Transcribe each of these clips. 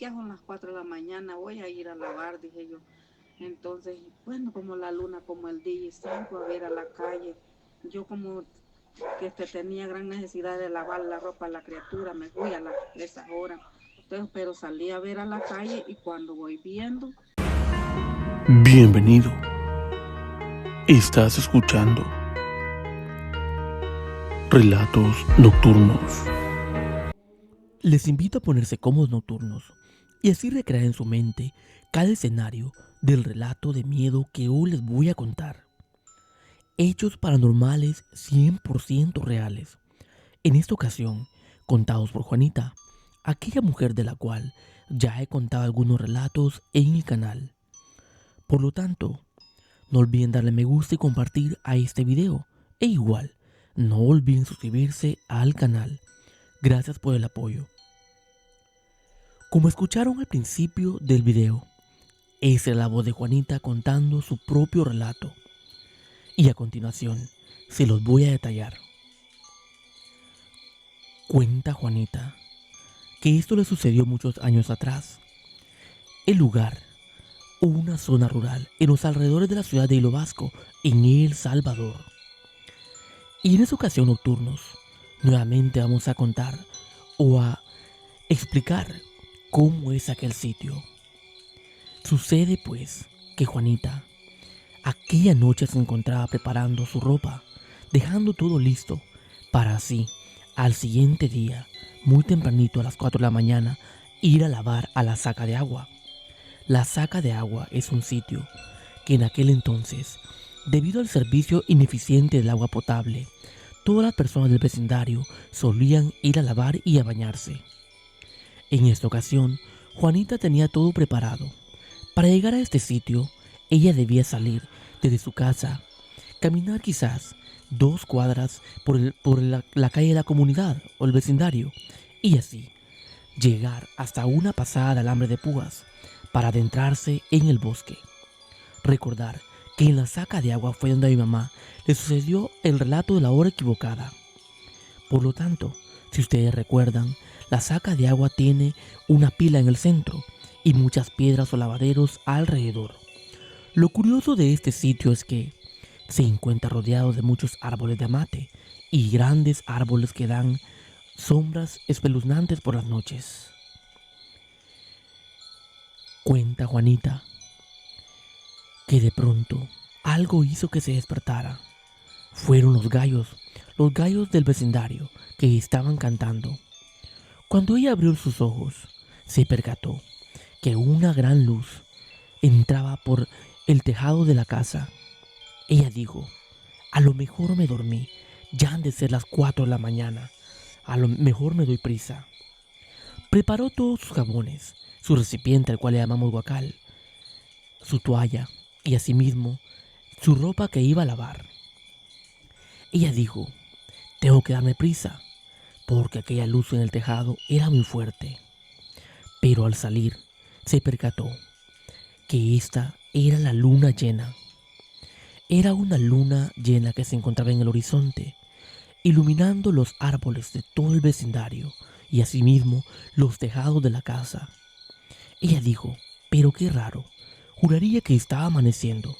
ya son las 4 de la mañana, voy a ir a lavar, dije yo. Entonces, bueno, como la luna, como el día, salgo a ver a la calle. Yo como que tenía gran necesidad de lavar la ropa a la criatura, me fui a esa hora. Entonces, pero salí a ver a la calle y cuando voy viendo... Bienvenido. Estás escuchando Relatos Nocturnos. Les invito a ponerse cómodos nocturnos y así recrear en su mente cada escenario del relato de miedo que hoy les voy a contar. Hechos paranormales 100% reales. En esta ocasión, contados por Juanita, aquella mujer de la cual ya he contado algunos relatos en el canal. Por lo tanto, no olviden darle me gusta y compartir a este video. E igual, no olviden suscribirse al canal. Gracias por el apoyo. Como escucharon al principio del video, esa es la voz de Juanita contando su propio relato. Y a continuación, se los voy a detallar. Cuenta Juanita que esto le sucedió muchos años atrás. El lugar, una zona rural en los alrededores de la ciudad de Hilo Vasco, en El Salvador. Y en esa ocasión nocturnos, nuevamente vamos a contar o a explicar cómo es aquel sitio. Sucede pues que Juanita aquella noche se encontraba preparando su ropa, dejando todo listo para así, al siguiente día, muy tempranito a las 4 de la mañana, ir a lavar a la saca de agua. La saca de agua es un sitio que en aquel entonces, debido al servicio ineficiente del agua potable, todas las personas del vecindario solían ir a lavar y a bañarse. En esta ocasión, Juanita tenía todo preparado. Para llegar a este sitio, ella debía salir desde su casa, caminar quizás 2 cuadras por la calle de la comunidad o el vecindario, y así llegar hasta una pasada de alambre de púas para adentrarse en el bosque. Recordar que en la saca de agua fue donde a mi mamá le sucedió el relato de la hora equivocada. Por lo tanto, si ustedes recuerdan, la saca de agua tiene una pila en el centro y muchas piedras o lavaderos alrededor. Lo curioso de este sitio es que se encuentra rodeado de muchos árboles de amate y grandes árboles que dan sombras espeluznantes por las noches. Cuenta Juanita que de pronto algo hizo que se despertara. Fueron los gallos del vecindario que estaban cantando. Cuando ella abrió sus ojos, se percató que una gran luz entraba por el tejado de la casa. Ella dijo, a lo mejor me dormí, ya han de ser las 4 de la mañana, a lo mejor me doy prisa. Preparó todos sus jabones, su recipiente al cual le llamamos guacal, su toalla y asimismo su ropa que iba a lavar. Ella dijo, tengo que darme prisa, porque aquella luz en el tejado era muy fuerte. Pero al salir, se percató que esta era la luna llena. Era una luna llena que se encontraba en el horizonte, iluminando los árboles de todo el vecindario y asimismo los tejados de la casa. Ella dijo, pero qué raro, juraría que estaba amaneciendo.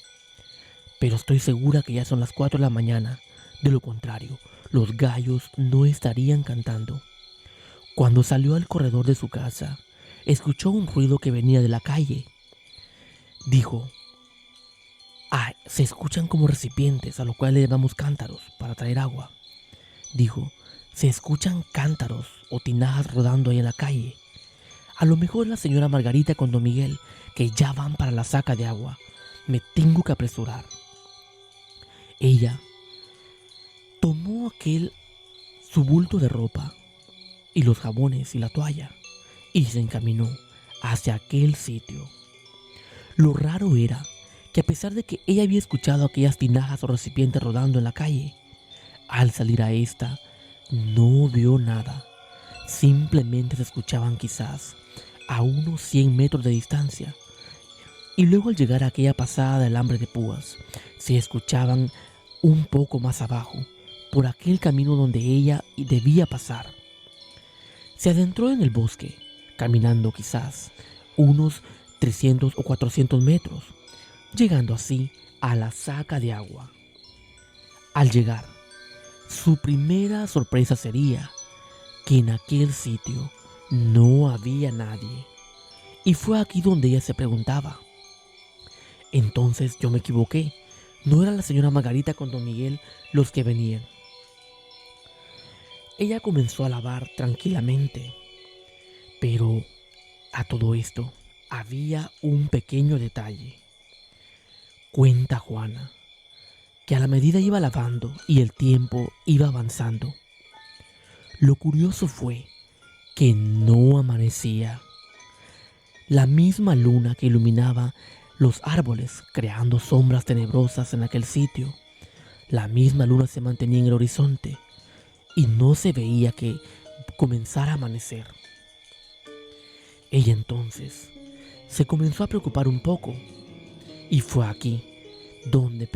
Pero estoy segura que ya son las 4 de la mañana, de lo contrario, los gallos no estarían cantando. Cuando salió al corredor de su casa, escuchó un ruido que venía de la calle. Dijo, se escuchan como recipientes a lo cual le llamamos cántaros para traer agua. Dijo, se escuchan cántaros o tinajas rodando ahí en la calle. A lo mejor la señora Margarita con don Miguel que ya van para la saca de agua. Me tengo que apresurar. Ella tomó su bulto de ropa y los jabones y la toalla y se encaminó hacia aquel sitio. Lo raro era que a pesar de que ella había escuchado aquellas tinajas o recipientes rodando en la calle, al salir a esta no vio nada. Simplemente se escuchaban quizás a unos 100 metros de distancia. Y luego al llegar a aquella pasada de alambre de púas, se escuchaban un poco más abajo, por aquel camino donde ella debía pasar. Se adentró en el bosque caminando quizás unos 300 o 400 metros, llegando así a la saca de agua. Al llegar, su primera sorpresa sería que en aquel sitio no había nadie. Y fue aquí donde ella se preguntaba: entonces yo me equivoqué, no era la señora Margarita con don Miguel los que venían. Ella comenzó a lavar tranquilamente, pero a todo esto había un pequeño detalle. Cuenta Juana que a la medida iba lavando y el tiempo iba avanzando, lo curioso fue que no amanecía. La misma luna que iluminaba los árboles, creando sombras tenebrosas en aquel sitio, la misma luna se mantenía en el horizonte y no se veía que comenzara a amanecer. Ella entonces se comenzó a preocupar un poco, y fue aquí donde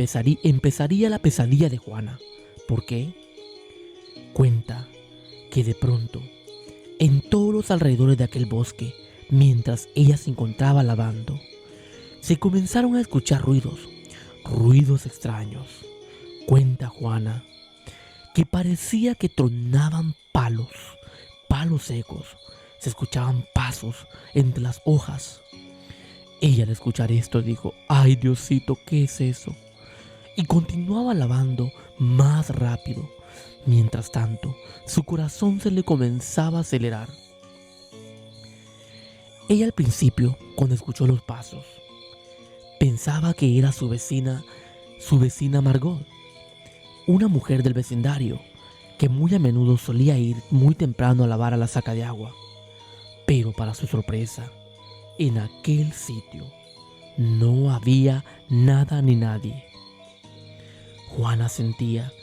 empezaría la pesadilla de Juana. ¿Por qué? Cuenta que de pronto, en todos los alrededores de aquel bosque, mientras ella se encontraba lavando, se comenzaron a escuchar ruidos extraños. Cuenta Juana que parecía que tronaban palos secos. Se escuchaban pasos entre las hojas. Ella al escuchar esto dijo: ¡ay, Diosito, qué es eso! Y continuaba lavando más rápido. Mientras tanto, su corazón se le comenzaba a acelerar. Ella al principio, cuando escuchó los pasos, pensaba que era su vecina Margot, una mujer del vecindario que muy a menudo solía ir muy temprano a lavar a la saca de agua. Pero para su sorpresa, en aquel sitio no había nada ni nadie. Juana sentía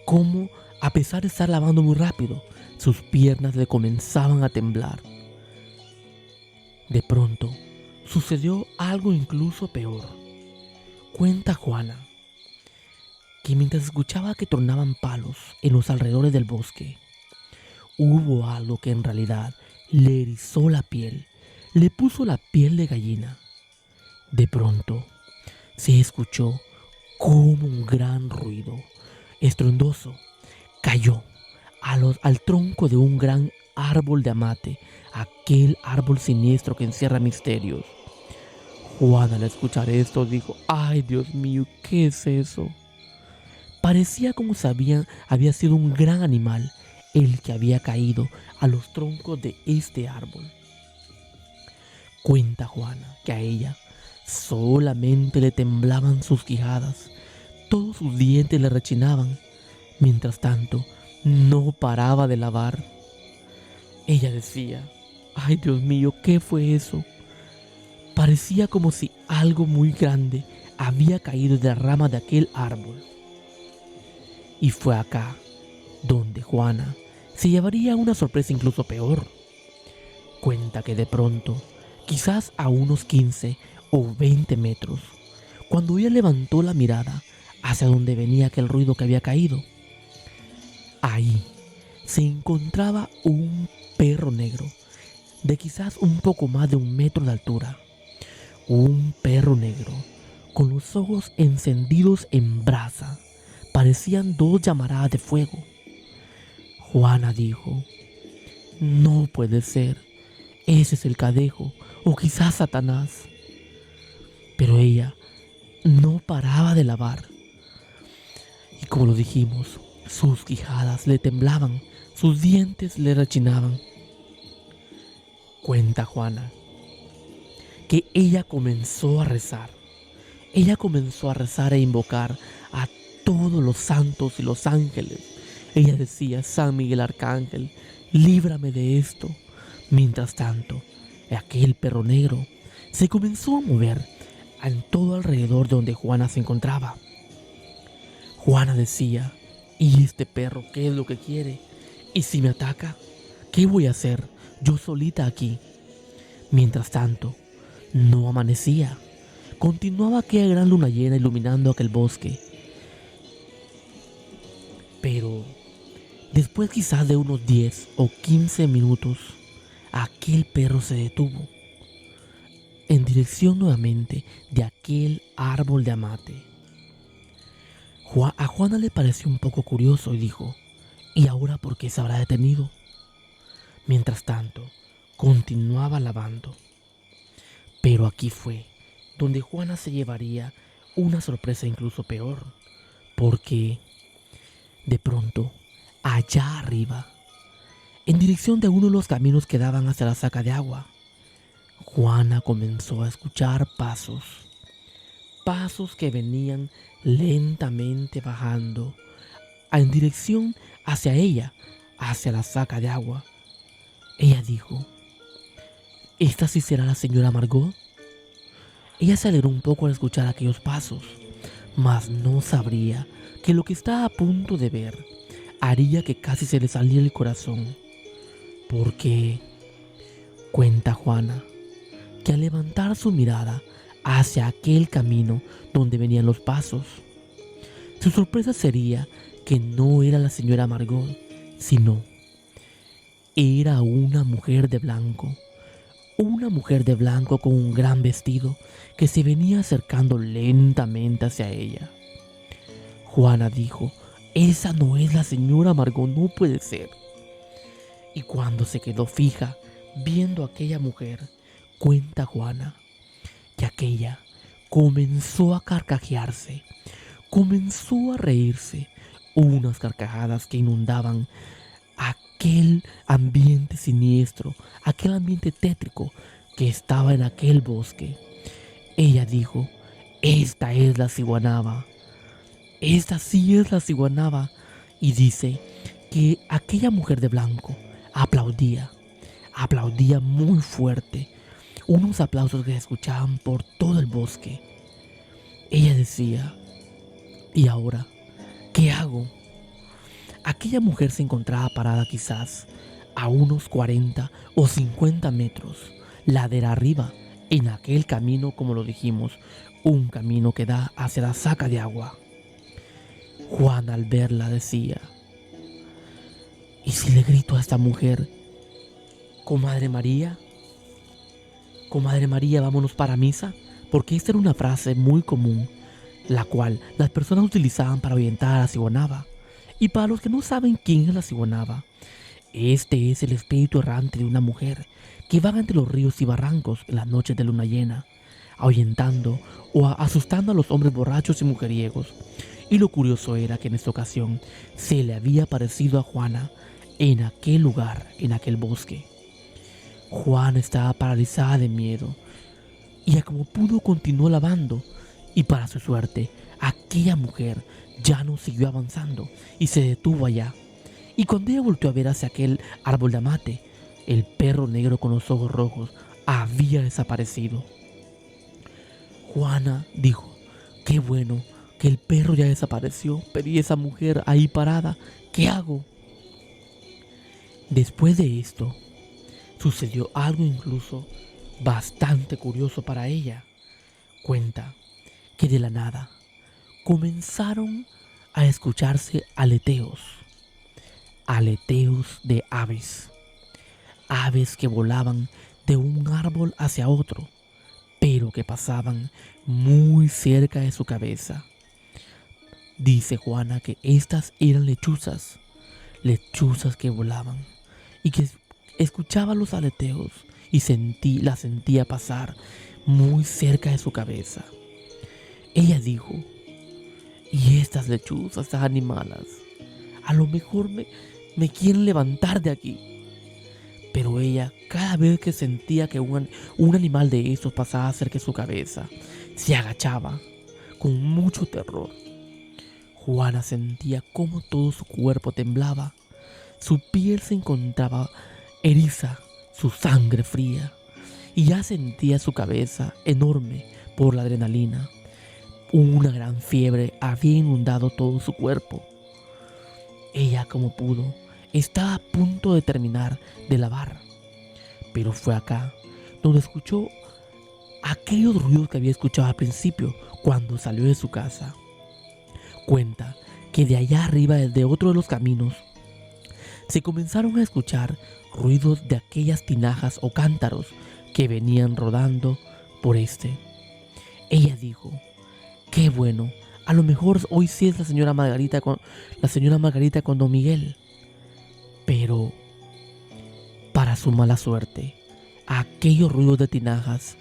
cómo, a pesar de estar lavando muy rápido, sus piernas le comenzaban a temblar. De pronto, sucedió algo incluso peor. Cuenta Juana que mientras escuchaba que tronaban palos en los alrededores del bosque, hubo algo que en realidad le erizó la piel, le puso la piel de gallina. De pronto, se escuchó como un gran ruido estruendoso cayó al tronco de un gran árbol de amate, aquel árbol siniestro que encierra misterios. Juana, al escuchar esto, dijo: ¡ay, Dios mío, qué es eso! Parecía como si había sido un gran animal el que había caído a los troncos de este árbol. Cuenta Juana que a ella solamente le temblaban sus quijadas, todos sus dientes le rechinaban. Mientras tanto, no paraba de lavar. Ella decía: ¡ay, Dios mío, qué fue eso! Parecía como si algo muy grande había caído de la rama de aquel árbol. Y fue acá donde Juana se llevaría una sorpresa incluso peor. Cuenta que de pronto, quizás a unos 15 o 20 metros, cuando ella levantó la mirada hacia donde venía aquel ruido que había caído, ahí se encontraba un perro negro de quizás un poco más de 1 metro de altura. Un perro negro con los ojos encendidos en brasa. Parecían 2 llamaradas de fuego. Juana dijo: no puede ser, ese es el Cadejo o quizás Satanás. Pero ella no paraba de lavar. Y como lo dijimos, sus quijadas le temblaban, sus dientes le rechinaban. Cuenta Juana que ella comenzó a rezar. Ella comenzó a rezar e invocar a todos los santos y los ángeles. Ella decía: San Miguel Arcángel, líbrame de esto. Mientras tanto, aquel perro negro se comenzó a mover en todo alrededor de donde Juana se encontraba. Juana decía: ¿y este perro qué es lo que quiere? ¿Y si me ataca? ¿Qué voy a hacer yo solita aquí? Mientras tanto, no amanecía. Continuaba aquella gran luna llena iluminando aquel bosque. Pero después quizás de unos 10 o 15 minutos, aquel perro se detuvo en dirección nuevamente de aquel árbol de amate. A Juana le pareció un poco curioso y dijo: ¿y ahora por qué se habrá detenido? Mientras tanto, continuaba lavando. Pero aquí fue donde Juana se llevaría una sorpresa incluso peor, porque de pronto, allá arriba, en dirección de uno de los caminos que daban hacia la saca de agua, Juana comenzó a escuchar pasos que venían lentamente bajando en dirección hacia ella, hacia la saca de agua. Ella dijo: ¿esta sí será la señora Margot? Ella se alegró un poco al escuchar aquellos pasos, mas no sabría que lo que estaba a punto de ver haría que casi se le saliera el corazón, porque cuenta Juana que al levantar su mirada hacia aquel camino donde venían los pasos, su sorpresa sería que no era la señora Margot, sino era una mujer de blanco con un gran vestido que se venía acercando lentamente hacia ella. Juana dijo: esa no es la señora Margot, no puede ser. Y cuando se quedó fija viendo a aquella mujer, cuenta Juana que aquella comenzó a carcajearse, comenzó a reírse, unas carcajadas que inundaban aquel ambiente siniestro, aquel ambiente tétrico que estaba en aquel bosque. Ella dijo: esta es la ciguanaba, esta sí es la ciguanaba. Y dice que aquella mujer de blanco aplaudía muy fuerte, unos aplausos que se escuchaban por todo el bosque. Ella decía: ¿y ahora qué hago? Aquella mujer se encontraba parada quizás a unos 40 o 50 metros, ladera arriba, en aquel camino, como lo dijimos, un camino que da hacia la saca de agua. Juan al verla decía: ¿y si le grito a esta mujer: comadre María, vámonos para misa? Porque esta era una frase muy común, la cual las personas utilizaban para ahuyentar a la ciguanaba. Y para los que no saben quién es la ciguanaba, este es el espíritu errante de una mujer que vaga entre los ríos y barrancos en las noches de luna llena, ahuyentando o asustando a los hombres borrachos y mujeriegos. Y lo curioso era que en esta ocasión se le había aparecido a Juana en aquel lugar, en aquel bosque. Juana estaba paralizada de miedo y a como pudo continuó lavando, y para su suerte aquella mujer ya no siguió avanzando y se detuvo allá. Y cuando ella volteó a ver hacia aquel árbol de amate, el perro negro con los ojos rojos había desaparecido. Juana dijo: qué bueno que el perro ya desapareció, pero ¿y esa mujer ahí parada? ¿Qué hago? Después de esto, sucedió algo incluso bastante curioso para ella. Cuenta que de la nada comenzaron a escucharse aleteos de aves que volaban de un árbol hacia otro, pero que pasaban muy cerca de su cabeza. Dice Juana que estas eran lechuzas que volaban y que escuchaba los aleteos y la sentía pasar muy cerca de su cabeza. Ella dijo: y estas lechuzas, estas animalas, a lo mejor me quieren levantar de aquí. Pero ella, cada vez que sentía que un animal de estos pasaba cerca de su cabeza, se agachaba con mucho terror. Juana sentía cómo todo su cuerpo temblaba, su piel se encontraba eriza, su sangre fría, y ya sentía su cabeza enorme por la adrenalina. Una gran fiebre había inundado todo su cuerpo. Ella, como pudo, estaba a punto de terminar de lavar, pero fue acá donde escuchó aquellos ruidos que había escuchado al principio cuando salió de su casa. Cuenta que de allá arriba, desde otro de los caminos, se comenzaron a escuchar ruidos de aquellas tinajas o cántaros que venían rodando por este. Ella dijo: qué bueno, a lo mejor hoy sí es la señora Margarita con don Miguel. Pero, para su mala suerte, aquellos ruidos de tinajas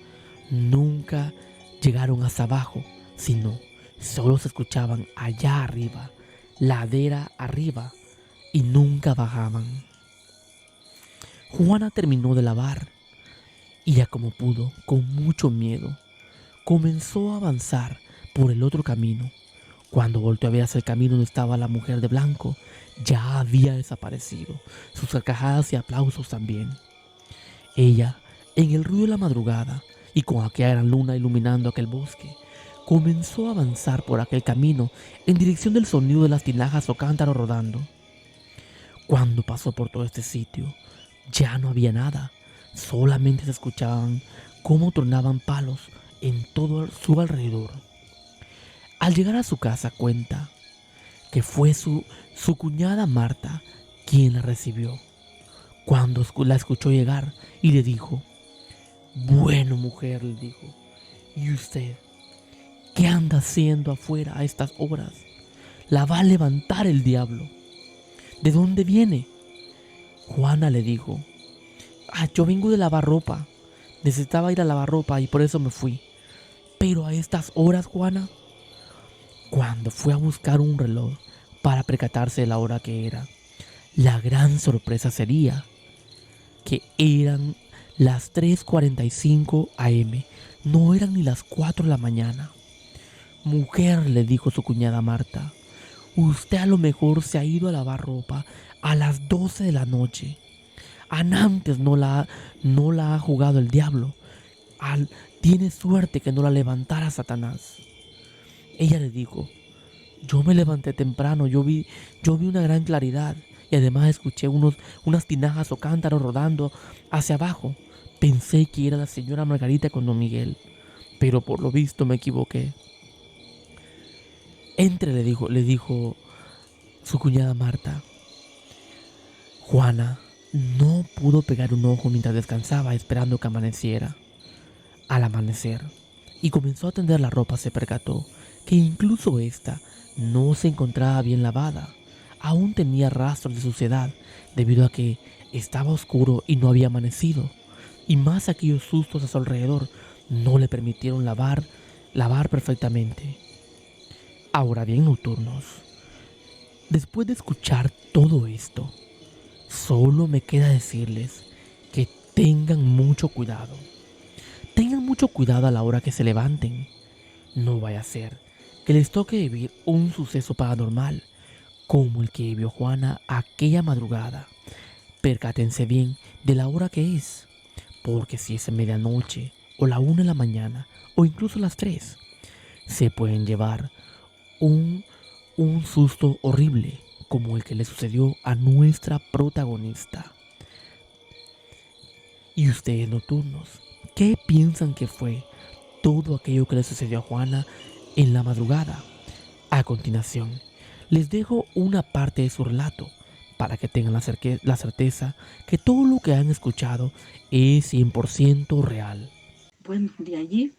nunca llegaron hasta abajo, sino solo se escuchaban allá arriba, ladera arriba, y nunca bajaban. Juana terminó de lavar y ya como pudo, con mucho miedo, comenzó a avanzar por el otro camino. Cuando volteó a ver hacia el camino donde estaba la mujer de blanco, ya había desaparecido, sus carcajadas y aplausos también. Ella, en el ruido de la madrugada y con aquella gran luna iluminando aquel bosque, comenzó a avanzar por aquel camino en dirección del sonido de las tinajas o cántaros rodando. Cuando pasó por todo este sitio, ya no había nada, solamente se escuchaban cómo tronaban palos en todo su alrededor. Al llegar a su casa cuenta que fue su cuñada Marta quien la recibió. Cuando la escuchó llegar y le dijo: bueno, mujer, le dijo, ¿y usted qué anda haciendo afuera a estas horas? La va a levantar el diablo. ¿De dónde viene? Juana le dijo: yo vengo de lavar ropa. Necesitaba ir a lavar ropa y por eso me fui. Pero a estas horas, Juana. Cuando fue a buscar un reloj para percatarse de la hora que era, la gran sorpresa sería que eran las 3:45 am. No eran ni las 4 de la mañana. Mujer, le dijo su cuñada Marta, usted a lo mejor se ha ido a lavar ropa a las 12 de la noche. Antes no la ha jugado el diablo. Tiene suerte que no la levantara Satanás. Ella le dijo: yo me levanté temprano, yo vi una gran claridad y además escuché unas tinajas o cántaros rodando hacia abajo. Pensé que era la señora Margarita con don Miguel, pero por lo visto me equivoqué. Entre, le dijo su cuñada Marta. Juana no pudo pegar un ojo mientras descansaba esperando que amaneciera. Al amanecer y comenzó a tender la ropa, se percató que incluso esta no se encontraba bien lavada. Aún tenía rastros de suciedad debido a que estaba oscuro y no había amanecido, y más aquellos sustos a su alrededor no le permitieron lavar perfectamente. Ahora bien, nocturnos, después de escuchar todo esto, solo me queda decirles que tengan mucho cuidado. Tengan mucho cuidado a la hora que se levanten. No vaya a ser que les toque vivir un suceso paranormal como el que vivió Juana aquella madrugada. Percátense bien de la hora que es, porque si es en medianoche o la 1 de la mañana o incluso las 3, se pueden llevar un susto horrible como el que le sucedió a nuestra protagonista. Y ustedes, nocturnos, ¿qué piensan que fue todo aquello que le sucedió a Juana en la madrugada? A continuación, les dejo una parte de su relato para que tengan la certeza que todo lo que han escuchado es 100% real. Bueno, de allí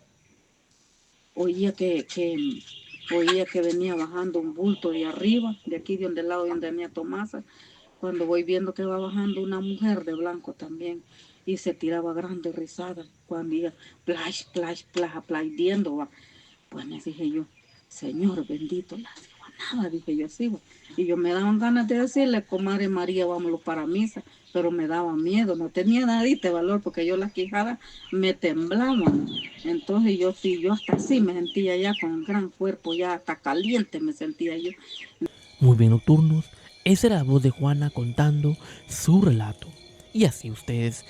oía que venía bajando un bulto de arriba, de aquí de donde el lado donde venía Tomasa. Cuando voy viendo que va bajando una mujer de blanco también, y se tiraba grande risada, cuando iba plash, plash, plash, aplaudiendo, va. Pues me dije yo: Señor bendito, la digo nada, dije yo así, va. Y yo me daban ganas de decirle: comadre María, vámonos para misa, pero me daba miedo, no tenía nadita de valor, porque yo las quijadas me temblaban. Entonces yo hasta así me sentía ya con el gran cuerpo, ya hasta caliente me sentía yo. Muy bien, nocturnos, esa era la voz de Juana contando su relato. Y así ustedes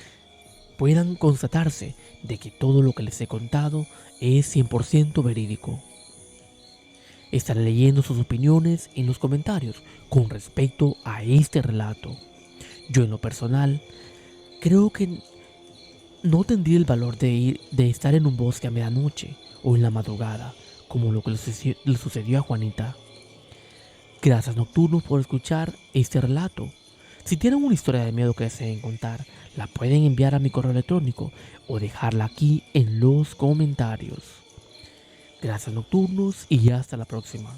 puedan constatarse de que todo lo que les he contado es 100% verídico. Estaré leyendo sus opiniones en los comentarios con respecto a este relato. Yo en lo personal creo que no tendría el valor de estar en un bosque a medianoche o en la madrugada, como lo que le sucedió a Juanita. Gracias, nocturnos, por escuchar este relato. Si tienen una historia de miedo que deseen contar, la pueden enviar a mi correo electrónico o dejarla aquí en los comentarios. Gracias nocturnos y hasta la próxima.